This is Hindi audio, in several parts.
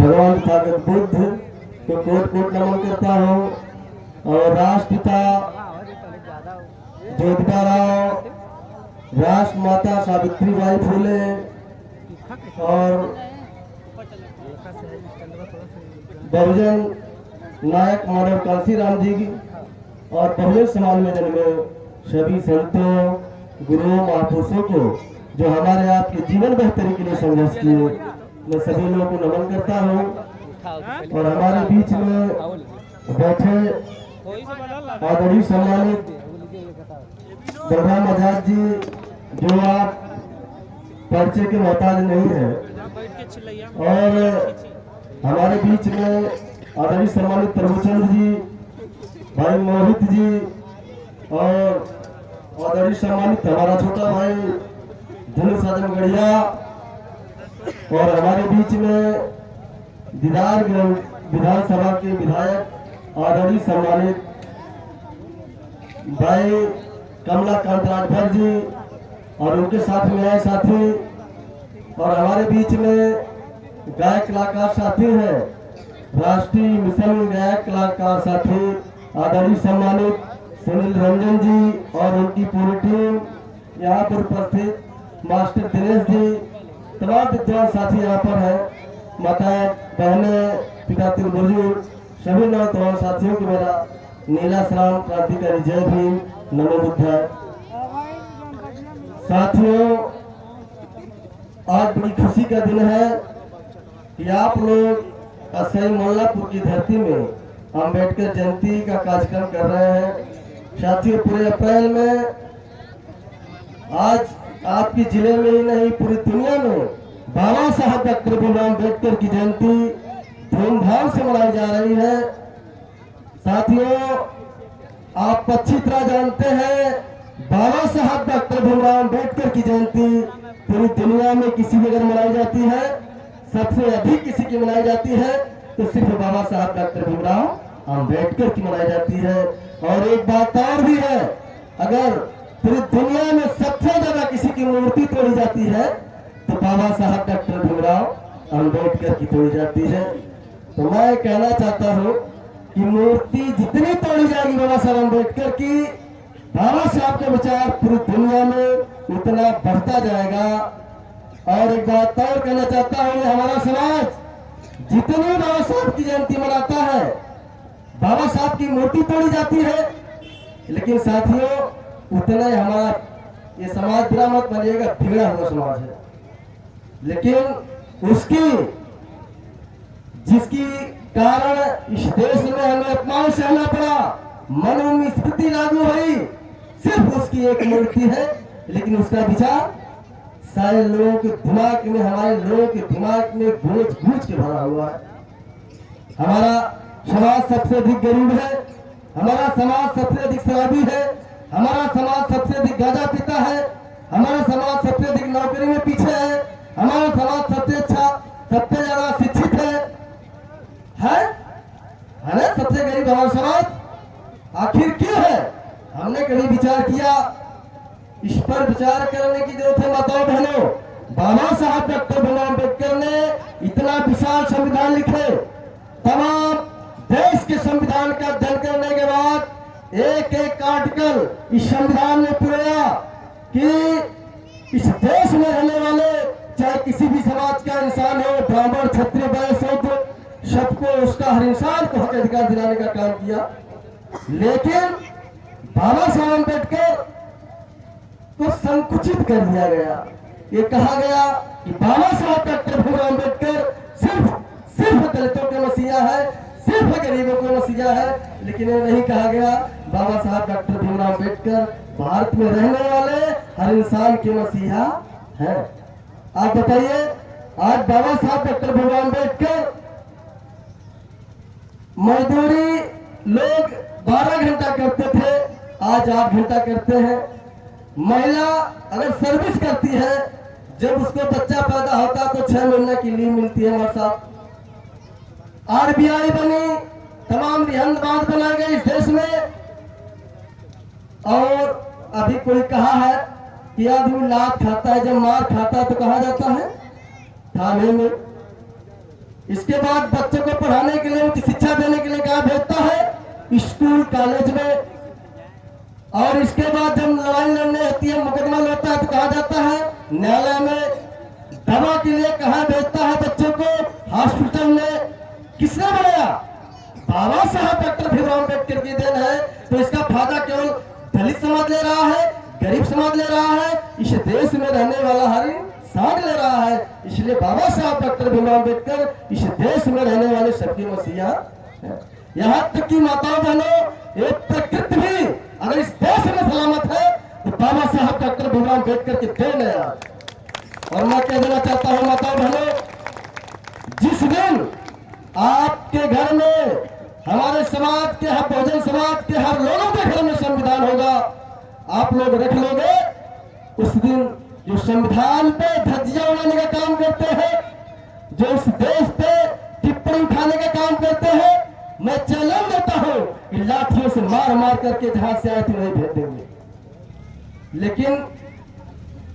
भगवान ताकत बुद्ध को कोट कोट नमन करता हूँ और राष्ट्रपिता ज्योतिबा राव, राष्ट्र माता सावित्रीबाई फुले और बहुजन नायक मानव कांशीराम जी की और बहुजन समाज में जन्मे सभी संतों, गुरुओं, महापुरुषों को जो हमारे आपके जीवन बेहतरी के लिए संघर्ष किए, मैं सभी लोगों को नमन करता हूँ। और हमारे बीच में बैठे आदरणीय सम्मानित बलराम आजाद जी, जो आप परिचय के मोहताज नहीं है, और हमारे बीच में आदरणीय सम्मानित प्रभुचंद्र जी, भाई मोहित जी, और आदरणीय सम्मानित हमारा छोटा भाई धनु साधन गढ़िया, और हमारे बीच में दीदार विधानसभा के विधायक आदरणीय सम्मानित भाई कमलाकांत राजभर जी और उनके साथ में आए साथी, और हमारे बीच में गायक कलाकार साथी है, राष्ट्रीय मिशन गायक कलाकार साथी आदरणीय सम्मानित सुनील रंजन जी और उनकी पूरी टीम, यहाँ पर उपस्थित मास्टर दिनेश जी, तमाम विद्वान साथी यहाँ पर है, माताएं, बहनें, पिता तीन बुजुर्ग, सभी नौजवान साथियों को मेरा नीला सलाम, क्रांतिकारी जय भीम, नमो बुद्धाय। साथियों, आज बड़ी खुशी का दिन है कि आप लोग असई मोल्लापुर की धरती में अम्बेडकर जयंती का कार्यक्रम कर रहे हैं। साथियों, पूरे अप्रैल में आज आपके जिले में ही नहीं, पूरी दुनिया में बाबा साहब डॉक्टर भीमराव अम्बेडकर की जयंती धूमधाम से मनाई जा रही है। साथियों, आप अच्छी तरह जानते हैं, बाबा साहब डॉक्टर भीमराव अम्बेडकर की जयंती पूरी दुनिया में किसी भी अगर मनाई जाती है, सबसे अधिक किसी की मनाई जाती है तो सिर्फ बाबा साहब डॉक्टर भीमराव अम्बेडकर की मनाई जाती है। और एक बात और भी है, अगर पूरी दुनिया में सबसे ज्यादा किसी की मूर्ति तोड़ी जाती है तो बाबा साहब डॉक्टर भीमराव अम्बेडकर की तोड़ी जाती है। तो मैं कहना चाहता हूँ कि मूर्ति जितनी तोड़ी जाएगी बाबा साहब अम्बेडकर की, बाबा साहब का विचार पूरी दुनिया में उतना बढ़ता जाएगा। और एक बात और कहना चाहता हूँ, हमारा समाज जितनी बाबा साहब की जयंती मनाता है, बाबा साहब की मूर्ति तोड़ी जाती है, लेकिन साथियों उतना ही हमारा ये समाज बुरा मत मानिएगा, बिगड़ा हुआ समाज है। लेकिन उसकी जिसकी कारण इस देश में हमें अपमान सहना पड़ा, मन में स्थिति लागू हुई, सिर्फ उसकी एक मूर्ति है, लेकिन उसका विचार सारे लोगों के दिमाग में, हमारे लोगों के दिमाग में गूंज गूंज के भरा हुआ है। हमारा समाज सबसे अधिक गरीब है, हमारा समाज सबसे अधिक शराबी है, हमारा समाज सबसे अधिक गांजा पीता है, हमारा समाज सबसे अधिक नौकरी में पीछे है, हमारा समाज सबसे अच्छा, सबसे ज्यादा शिक्षित है ना, सबसे गरीब हमारा समाज आखिर क्यों है? हमने कभी विचार किया? इस पर विचार करने की जरूरत है माताओं बहनों। बाबा साहब डॉक्टर भीमराव अम्बेडकर ने इतना विशाल संविधान लिखे, तमाम देश के संविधान का अध्ययन करने के बाद एक एक आर्टिकल इस संविधान में पुराया कि इस देश में रहने वाले चाहे किसी भी समाज का इंसान हो, ब्राह्मण, क्षत्रिय, वैश्य, शूद्र, सबको, उसका हर इंसान को हक अधिकार दिलाने का काम किया। लेकिन बाबा साहब अम्बेडकर को संकुचित कर दिया गया। ये कहा गया कि बाबा साहब डॉक्टर भीमराव अम्बेडकर सिर्फ दलितों के मसीहा है, सिर्फ गरीबों के मसीहा है। लेकिन ये नहीं कहा गया बाबा साहब डॉक्टर भीमराव अम्बेडकर भारत में रहने वाले हर इंसान के मसीहा है। आप बताइए, आज बाबा साहब डॉक्टर भीमराव अम्बेडकर मजदूरी लोग 12 घंटा करते थे, आज 8 घंटा करते हैं। महिला अगर सर्विस करती है, जब उसको बच्चा पैदा होता तो 6 महीने की लीव मिलती है हमारे साथ। आरबीआई बनी, तमाम रिहंद बांध बनाए गए इस देश में। और अभी कोई कहा है कि आदमी लात खाता है, जब मार खाता है तो कहा जाता है थाने में। इसके बाद बच्चों को पढ़ाने के लिए, उनकी शिक्षा देने के लिए कहाँ भेजता है? स्कूल कॉलेज में। और इसके बाद जब लड़ाई लड़ने होती है, मुकदमा लड़ता है, तो कहा जाता है न्यायालय में। दवा के लिए कहाँ भेजता है बच्चों को? हॉस्पिटल में। किसने बनाया? बाबा साहब डॉक्टर भीमराव अम्बेडकर की देन है। तो इसका फायदा केवल दलित समाज ले रहा है, गरीब समाज ले रहा है, इस देश में रहने वाला हर इंसान ले रहा है। इसलिए बाबा साहब डॉक्टर भीमराव अम्बेडकर इस देश में रहने वाले सबकी मसीहा है। यहाँ तक कि माताओं बहनों, एक प्रकृति भी अगर इस देश में सलामत है तो बाबा साहब डॉक्टर भीमराव अम्बेडकर की देन है। और मैं कह देना चाहता हूँ माताओं बहनों, जिस दिन आपके घर में, हमारे समाज के, हर बहुजन समाज के हर लोगों के घर में संविधान होगा, आप लोग रख लोगे, उस दिन जो संविधान पे धज्जियां उड़ाने का काम करते हैं, जो इस देश पे टिप्पणी उठाने का काम करते हैं, मैं चैलेंज देता हूं कि लाठियों से मार मार करके जहां से आए थे वही भेज देंगे। लेकिन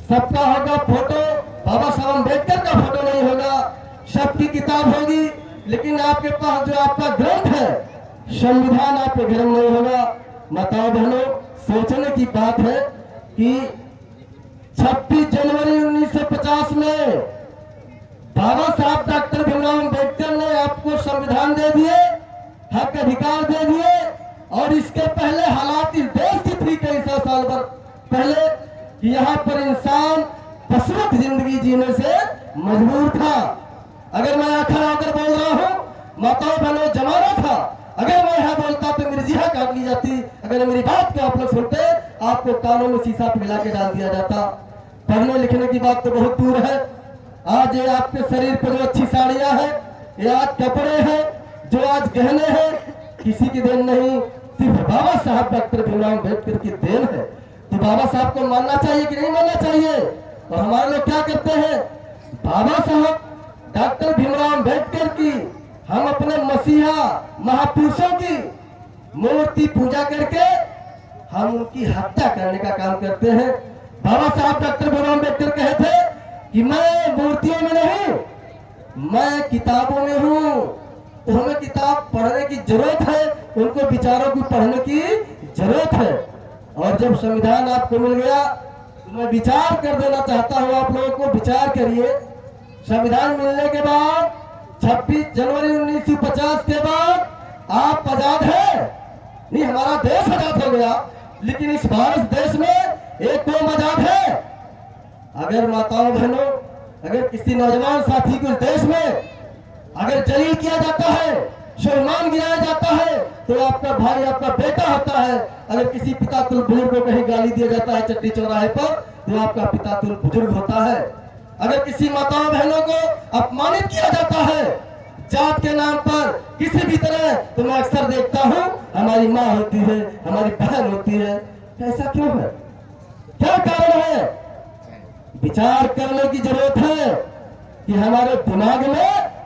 सबका होगा फोटो, बाबा साहब अम्बेडकर का फोटो नहीं होगा। सबकी किताब होगी, लेकिन आपके पास जो आपका ग्रंथ है, संविधान आपके घर में नहीं होगा। माताओं बहनों, सोचने की बात है कि 26 जनवरी 1950 में बाबा साहब डॉक्टर भीमराव अम्बेडकर ने आपको संविधान दे दिए, हक अधिकार दे दिए। और इसके पहले हालात इस देश की थी कई सौ साल पहले कि यहाँ पर इंसान पशुवत जिंदगी जीने से मजबूर था। अगर मैं आखिर आकर बोल रहा हूँ, माताओं बहनों, जमाना था, अगर मैं यहाँ बोलता तो मेरी जीहा काट ली जाती। अगर मेरी बात को आप लोग सुनते, आपको कानों में शीशा पिघला के डाल दिया जाता। पढ़ने लिखने की बात तो बहुत दूर है। आज ये आपके शरीर पर जो अच्छी साड़ियां हैं, ये आज कपड़े हैं, जो आज गहने हैं, किसी की देन नहीं, सिर्फ बाबा साहब डॉक्टर भीमराव अम्बेडकर की देन है। तो बाबा साहब को मानना चाहिए कि नहीं मानना चाहिए? और हमारे लोग क्या करते हैं? बाबा साहब डॉक्टर भीमराव अम्बेडकर की, हम अपने मसीहा महापुरुषों की मूर्ति पूजा करके हम उनकी हत्या करने का काम करते हैं। बाबा साहब डॉक्टर भीमराव अम्बेडकर कहे थे कि मैं मूर्तियों में नहीं, मैं किताबों में हूँ। तो हमें किताब पढ़ने की जरूरत है, उनको विचारों को पढ़ने की जरूरत है। और जब संविधान आपको मिल गया तो मैं विचार कर देना चाहता हूँ, आप लोगों को विचार करिए। संविधान मिलने के बाद 26 जनवरी 1950 के बाद आप आजाद है नहीं, हमारा देश आजाद हो गया, लेकिन इस भारत देश में एक कौम आजाद है। अगर माताओं बहनों, अगर किसी नौजवान साथी को इस देश में अगर जलील किया जाता है, सम्मान गिराया जाता है, तो आपका भाई, आपका बेटा होता है। अगर किसी पिता तुल बुजुर्ग को कहीं गाली दिया जाता है चट्टी चौराहे पर, तो आपका पिता तुल बुजुर्ग होता है। अगर किसी माताओं बहनों को अपमानित किया जाता है जात के नाम पर किसी भी तरह, तो मैं अक्सर देखता हूँ हमारी माँ होती है, हमारी बहन होती है। ऐसा क्यों है? क्या कारण है? विचार करने की जरूरत है कि हमारे दिमाग में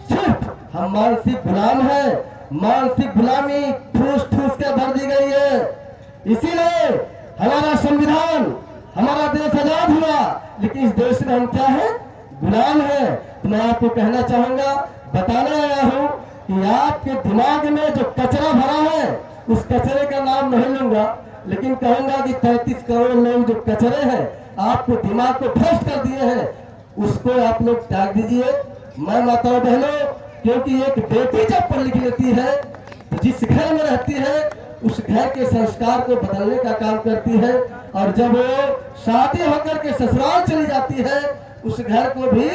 सिर्फ हम मानसिक गुलाम है, मानसिक गुलामी ठूस ठूस के भर दी गई है। इसीलिए हमारा संविधान, हमारा देश आजाद हुआ, लेकिन इस देश में हम क्या है? गुलाम है। तो मैं आपको कहना चाहूंगा, बताने आया हूं कि आपके दिमाग में जो कचरा भरा है, उस कचरे का नाम नहीं लूंगा, लेकिन कहूंगा कि 33 करोड़ लोग जो कचरे हैं, आपको दिमाग को भ्रष्ट कर दिए हैं, उसको आप लोग त्याग दीजिए। मैं माताओं बहनों, क्योंकि एक बेटी जब पढ़ लिख लेती है, तो जिस घर में रहती है उस घर के संस्कार को बदलने का काम करती है। और जब वो शादी होकर के ससुराल चली जाती है, उस घर को भी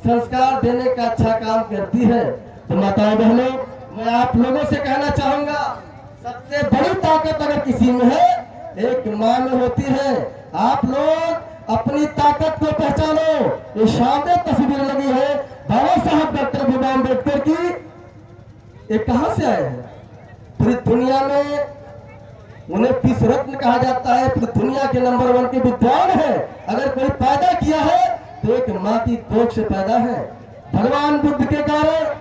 संस्कार देने का अच्छा काम करती है। तो माताओं बहनों, मैं आप लोगों से कहना चाहूंगा, सबसे बड़ी ताकत अगर किसी में है, एक माँ में होती है। आप लोग अपनी ताकत को पहचानो। ये शानदार तस्वीर लगी है बाबा साहब डॉक्टर भीमराव अम्बेडकर की। ये कहां से आए हैं? पूरी दुनिया में उन्हें विश्व रत्न कहा जाता है, पूरी दुनिया के नंबर 1 के विद्वान है। अगर कोई पैदा किया है तो एक माँ की कोख से पैदा है। भगवान बुद्ध के कारण,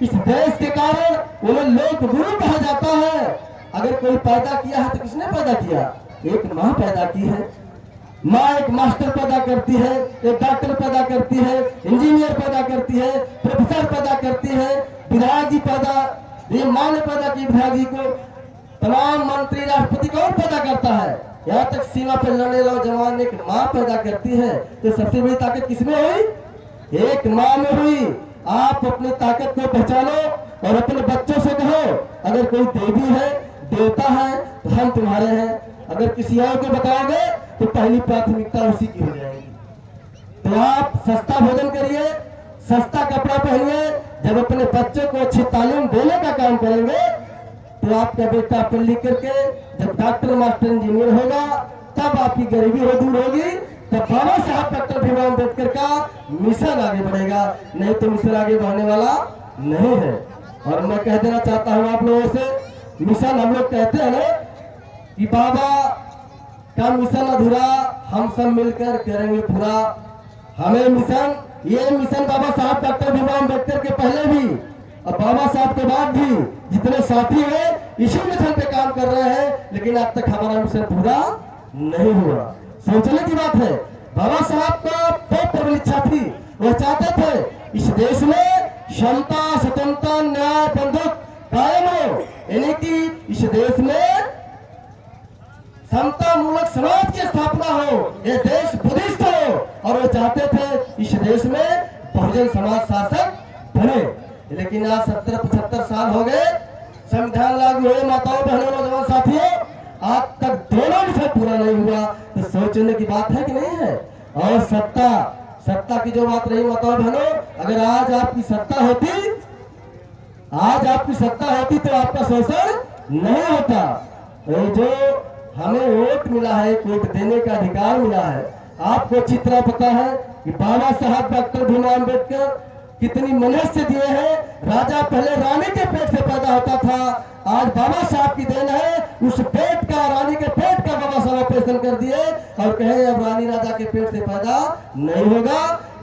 इस देश के कारण उन्हें लोक गुरु कहा जाता है। अगर कोई पैदा किया है तो किसने पैदा किया? एक माँ पैदा की है। माँ एक मास्टर पैदा करती है, एक डॉक्टर पैदा करती है, इंजीनियर पैदा करती है, प्रोफेसर पैदा करती है, विधायक जी पैदा, ये माँ ने पैदा की विधायक जी को, तमाम मंत्री राष्ट्रपति को और पैदा करता है, यहाँ तक सीमा पर लड़ने वाले जवान एक माँ पैदा करती है। तो सबसे बड़ी ताकत किसमें हुई? एक माँ में हुई। आप अपनी ताकत को पहचानो और अपने बच्चों से कहो, अगर कोई देवी है, देवता है, तो हम तुम्हारे हैं। अगर किसी और को बताओगे तो पहली प्राथमिकता उसी की हो जाएगी। तो आप सस्ता भोजन करिए, सस्ता कपड़ा पहनिए। जब अपने बच्चों को अच्छी तालीम देने का काम करेंगे तो आपका बेटा पढ़ लिख करके जब डॉक्टर, मास्टर, इंजीनियर होगा, तब आपकी गरीबी दूर होगी, तब बाबा साहब डॉक्टर भीमराव अम्बेडकर का मिशन आगे बढ़ेगा। नहीं तो मिशन आगे बढ़ने वाला नहीं है। और मैं कह देना चाहता हूँ आप लोगों से, मिशन हम लोग कहते हैं ना कि बाबा का मिशन अधूरा, हम सब मिलकर करेंगे पूरा। हमें मिशन, ये मिशन बाबा साहब डॉक्टर भीमराव अम्बेडकर के पहले भी और बाबा साहब के बाद भी जितने साथी हैं इसी मिशन पे काम कर रहे हैं, लेकिन आज तक हमारा मिशन पूरा नहीं हुआ। सोचने की बात है। बाबा साहब का बहुत प्रबल इच्छा थी, वह चाहते थे इस देश में क्षमता, स्वतंत्रता, न्याय, बंधुत्व कायम हो, यानी कि इस देश में समता मूलक समाज की स्थापना हो, ये देश बुद्धिस्ट हो, और वो चाहते थे इस देश में बहुजन समाज शासक बने। लेकिन आज 70-75 साल हो गए, संविधान लागू हुए, माताओं, बहनों, नौजवान साथियों, आज तक दोनों विषय पूरा नहीं हुआ। तो सोचने की बात है कि नहीं है? और सत्ता की जो बात रही माताओं बहनों, अगर आज आपकी सत्ता होती तो आपका शोषण नहीं होता। तो जो हमें वोट मिला है, वोट देने का अधिकार मिला है, आपको अच्छी तरह पता है कि बाबा साहब डॉक्टर भीमराव अम्बेडकर कितनी मेहनत से दिए हैं। राजा पहले रानी के पेट से पैदा होता था, आज बाबा साहब की देन है, उस पेट का, रानी के पेट का बाबा साहब ऑपरेशन कर दिए और कहे अब रानी राजा के पेट से पैदा नहीं होगा,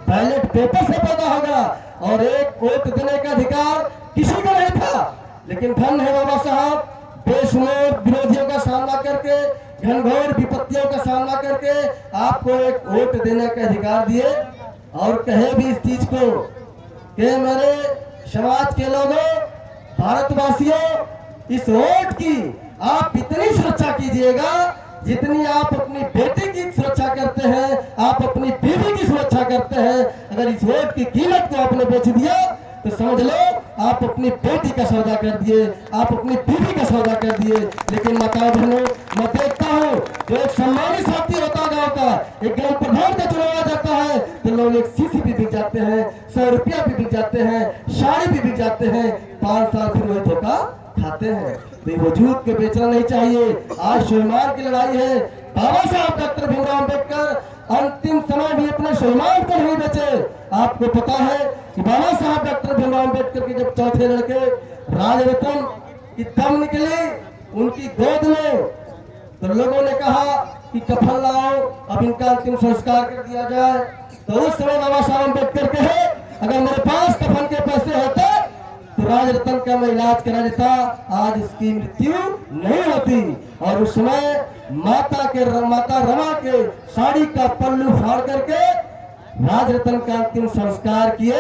बैलेट पेपर से पैदा होगा। और एक वोट देने का अधिकार किसी को नहीं था, लेकिन धन है बाबा साहब, बेशुमार विरोधियों का सामना करके, घनघोर विपत्तियों का सामना करके आपको एक वोट देने का अधिकार दिए। और कहे भी इस चीज को कि मेरे समाज के लोगों, भारतवासियों, इस वोट की आप इतनी सुरक्षा कीजिएगा जितनी आप अपनी बेटी की सुरक्षा करते हैं, आप अपनी बीवी की सुरक्षा करते हैं। अगर इस वोट की कीमत को आपने बेच दिया तो समझ लो आप अपनी बेटी का सौदा कर दिए, आप अपनी बीवी का सौदा कर दिए। लेकिन माताओं बहनों, मैं देखता हूँ जो एक सम्मानित साथी होता है गाँव का, एक ग्राम प्रधान का चुनाव आ जाता है तो लोग एक सीसी भी बिक जाते हैं, 100 रुपया भी बिक जाते हैं, साड़ी भी बिक जाते हैं, 5 साल फिर वही धोखा खाते हैं। तो वजूद के बेचना नहीं चाहिए। आज स्वाभिमान की लड़ाई है। बाबा साहब डॉक्टर भीमराव अम्बेडकर अंतिम समय भी अपने स्वाभिमान को नहीं बेचे। आपको पता है कि बाबा साहब डॉक्टर भीमराव अम्बेडकर के जब चौथे लड़के राजरत्न की दम निकली उनकी गोद में, तो लोगों ने कहा कि कफन लाओ, अब इनका अंतिम संस्कार कर दिया जाए। तो उस समय बाबा साहब अम्बेडकर कहे अगर मेरे पास कफन के पैसे होते तो राजरत्न का मैं इलाज करा देता, आज इसकी मृत्यु नहीं होती। और उस समय माता रमा के साड़ी का पल्लू फाड़ करके राजरत्न का अंतिम संस्कार किए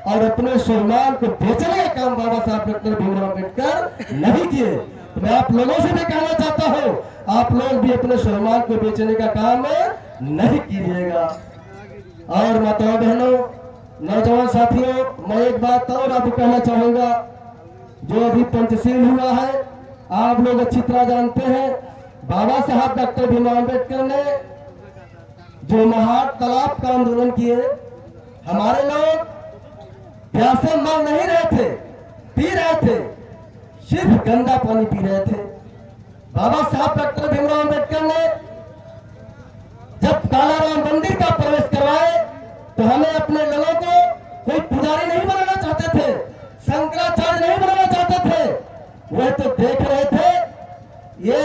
और अपने स्वाभिमान को बेचने का काम बाबा साहब डॉक्टर भीमराव अम्बेडकर नहीं किए। तो मैं आप लोगों से भी कहना चाहता हूँ, आप लोग भी अपने स्वाभिमान को बेचने का काम नहीं कीजिएगा। और माताओं बहनों, नौजवान साथियों, मैं एक बात और आपको कहना चाहूंगा। जो अभी पंचशील हुआ है आप लोग अच्छी तरह जानते हैं। बाबा साहब डॉक्टर भीमराव अम्बेडकर ने जो महान तालाब का आंदोलन किए, हमारे लोग प्यासे मर नहीं रहे थे, पी रहे थे, सिर्फ गंदा पानी पी रहे थे। बाबा साहब डॉक्टर भीमराव अम्बेडकर ने जब कालाराम मंदिर का प्रवेश करवाए तो हमें अपने लोगों को कोई पुजारी नहीं बनाना चाहते थे, शंकराचार्य नहीं बनाना चाहते थे। वह तो देख रहे थे, ये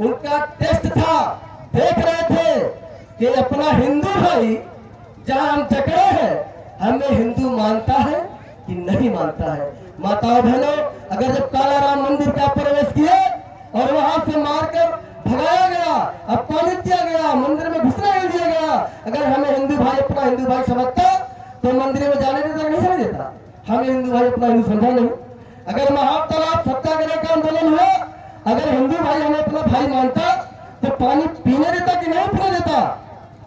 उनका टेस्ट था, देख रहे थे कि अपना हिंदू भाई जहां हम जकड़े हैं, हमें हिंदू मानता है कि नहीं मानता है। माताओं बहनों, अगर जब कालाराम मंदिर का प्रवेश किए और वहां से मारकर भगाया गया, अपमानित किया गया, मंदिर में घुसने नहीं दिया अगर हमें हिंदू भाई अपना हिंदू भाई समझता तो मंदिर में जाने देता नहीं जाने देता। हमें हिंदू भाई अपना हिंदू समझा नहीं। अगर महातालाब सत्याग्रह का आंदोलन हुआ, अगर हिंदू भाई हमें अपना भाई मानता तो पानी पीने देता कि नहीं पीने देता?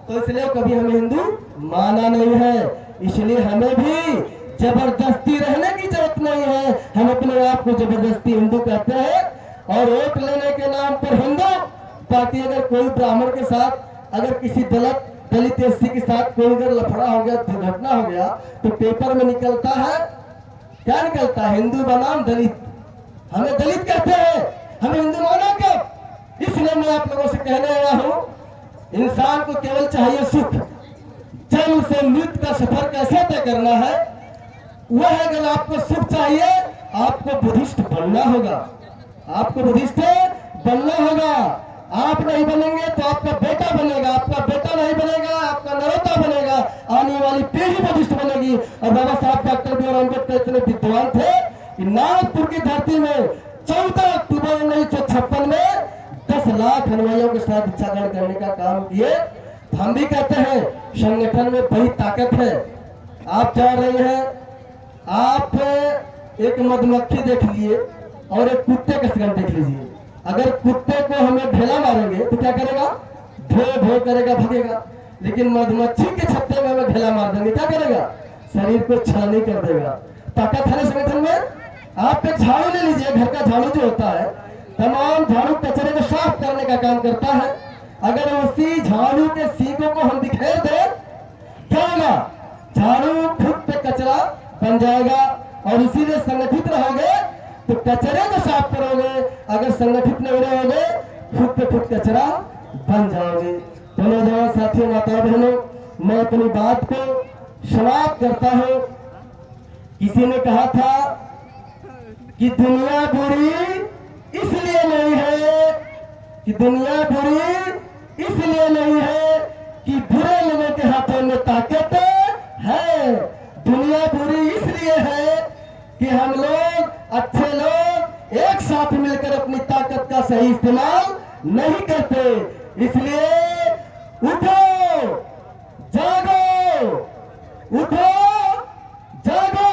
तो इसलिए कभी हमें हिंदू माना नहीं है। इसलिए हमें भी जबरदस्ती रहने की जरूरत नहीं है। हम अपने आप को जबरदस्ती हिंदू कहते हैं और वोट लेने के नाम पर हिंदू पार्टी। अगर कोई ब्राह्मण के साथ, अगर किसी दलित एससी के साथ कोई अगर लफड़ा हो गया, दुर्घटना हो गया, तो पेपर में निकलता है, क्या निकलता है? हिंदू बनाम दलित। हमें दलित कहते हैं, हमें हिंदू माना कब? इसलिए मैं आप लोगों से कहने आया हूं, इंसान को केवल चाहिए सुख। जन्म से मृत्यु का सफर कैसे तय करना है वह है। अगर आपको सुख चाहिए, आपको बुद्धिस्ट बनना होगा। आपको बुद्धिस्ट बनना होगा। आप नहीं बनेंगे तो आपका बेटा बनेगा, आपका बेटा नहीं बनेगा, आपका नरोता बनेगा, आने वाली पीढ़ी बुद्धिस्ट बनेगी। और बाबा साहब डॉक्टर बी आर अम्बेडकर इतने विद्वान थे कि नागपुर की धरती में 14 अक्टूबर 1956 में 10 लाख अनुयायियों के साथ दीक्षा ग्रहण करने का काम किए। हम भी कहते हैं संगठन में बड़ी ताकत है। आप जा रहे हैं, आप एक मधुमक्खी देख लिए और एक कुत्ते का शिकार देख लीजिए। अगर कुत्ते को हमें ढेला मारेंगे तो क्या करेगा? ढो ढो करेगा, भगेगा। लेकिन मधुमक्खी के छत्ते में हमें ढेला मार देंगे, क्या करेगा? शरीर को छानी कर देगा। ताकत है संगठन में। आप एक झाड़ू ले लीजिए, घर का झाड़ू जो होता है, तमाम झाड़ू कचरे को साफ करने का काम करता है। अगर उसी झाड़ू के सींगों को हम बिखेर दें, क्या होगा? झाड़ू खुद पे कचरा बन जाएगा। और इसीलिए संगठित रहोगे तो कचरे को साफ करोगे। अगर संगठित नहीं रहोगे, खुद पे खुद कचरा बन जाओगे। तो नौजवान साथियों, माता बहनों, मैं अपनी बात को समाप्त करता हूं। किसी ने कहा था कि दुनिया बुरी इसलिए नहीं है, कि दुनिया बुरी इसलिए नहीं है कि बुरे लोगों के हाथों में ताकत है। दुनिया बुरी इसलिए है कि हम लोग, अच्छे लोग, एक साथ मिलकर अपनी ताकत का सही इस्तेमाल नहीं करते। इसलिए उठो, जागो, उठो, जागो,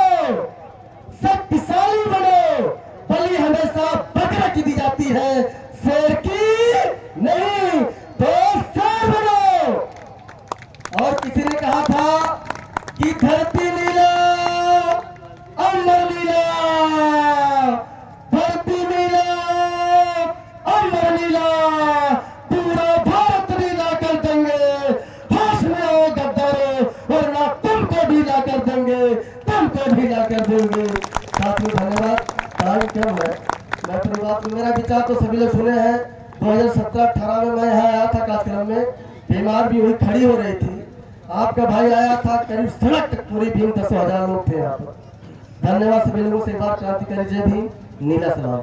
शक्तिशाली बनो। बलि हमेशा बकरे की दी जाती है, शेर की नहीं। तो शेर बनो। और किसी ने कहा था कि धरती लीला अमर लीला, धरती लीला अमर लीला, पूरा भारत लीला कर देंगे। होश में आओ गद्दारों, वरना तुमको ढीला कर देंगे, तुमको ढीला कर देंगे। साथियों, धन्यवाद। टाइम कम है। मैं अपनी बात, मेरा विचार तो सभी लोग सुने हैं। 2017-18 में मैं यहाँ आया था कार्यक्रम में, बीमार भी हुई, खड़ी हो रही थी। आपका भाई आया था, करीब सड़क तक पूरी भीम 10,000 लोग थे यहाँ पर। धन्यवाद सभी लोगों से। बात क्रांतिकारी जय भीम, नीला सलाम।